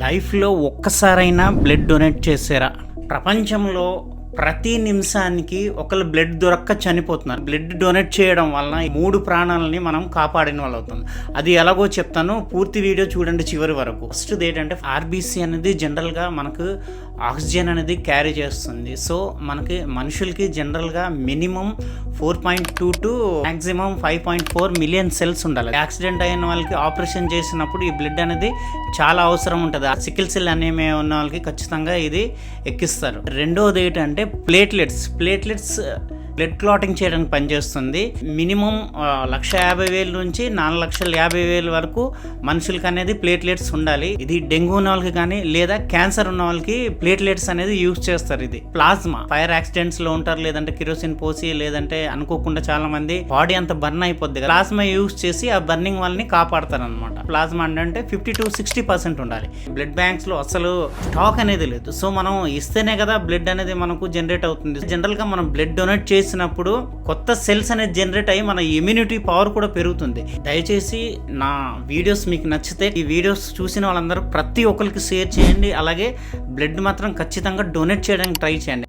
లైఫ్లో ఒక్కసారైనా blood donate చేసారా? ప్రపంచంలో ప్రతి నిమిషానికి ఒకళ్ళు బ్లడ్ దొరక్క చనిపోతున్నారు. బ్లడ్ డొనేట్ చేయడం వలన 3 ప్రాణాలని మనం కాపాడిన వాళ్ళు అవుతుంది. అది ఎలాగో చెప్తాను, పూర్తి వీడియో చూడండి చివరి వరకు. ఫస్ట్ ఏంటంటే ఆర్బీసీ అనేది జనరల్గా మనకు ఆక్సిజన్ అనేది క్యారీ చేస్తుంది. సో మనకి మనుషులకి జనరల్గా minimum 4.2 to maximum 5.4 million cells ఉండాలి. యాక్సిడెంట్ అయిన వాళ్ళకి ఆపరేషన్ చేసినప్పుడు ఈ బ్లడ్ అనేది చాలా అవసరం ఉంటుంది. ఆ సికిల్ సెల్ అనేమియా ఉన్న వాళ్ళకి ఖచ్చితంగా ఇది ఎక్కిస్తారు. రెండోది ఏంటంటే ప్లేట్లెట్స్ బ్లడ్ క్లాటింగ్ చేయడానికి పనిచేస్తుంది. మినిమం 1,50,000 నుంచి 4,50,000 వరకు మనుషులకి అనేది ప్లేట్లెట్స్ ఉండాలి. ఇది డెంగ్యూ ఉన్న వాళ్ళకి కానీ లేదా క్యాన్సర్ ఉన్న వాళ్ళకి ప్లేట్లెట్స్ అనేది యూజ్ చేస్తారు. ఇది ప్లాస్మా ఫైర్ యాక్సిడెంట్స్ లో ఉంటారు, లేదంటే కిరోసిన్ పోసి, లేదంటే అనుకోకుండా చాలా మంది బాడీ అంత బర్న్ అయిపోద్ది. ప్లాస్మా యూజ్ చేసి ఆ బర్నింగ్ వాళ్ళని కాపాడతారు అనమాట. ప్లాస్మా అంటే 50 to 60% ఉండాలి. బ్లడ్ బ్యాంక్స్ లో అసలు స్టాక్ అనేది లేదు. సో మనం ఇస్తేనే కదా బ్లడ్ అనేది మనకు జనరేట్ అవుతుంది. జనరల్ గా మనం బ్లడ్ డొనేట్ చేసినప్పుడు కొత్త సెల్స్ అనేది జనరేట్ అయ్యి మన ఇమ్యూనిటీ పవర్ కూడా పెరుగుతుంది. దయచేసి నా వీడియోస్ మీకు నచ్చితే ఈ వీడియోస్ చూసిన వాళ్ళందరూ ప్రతి ఒక్కరికి షేర్ చేయండి. అలాగే బ్లడ్ మాత్రం ఖచ్చితంగా డొనేట్ చేయడానికి ట్రై చేయండి.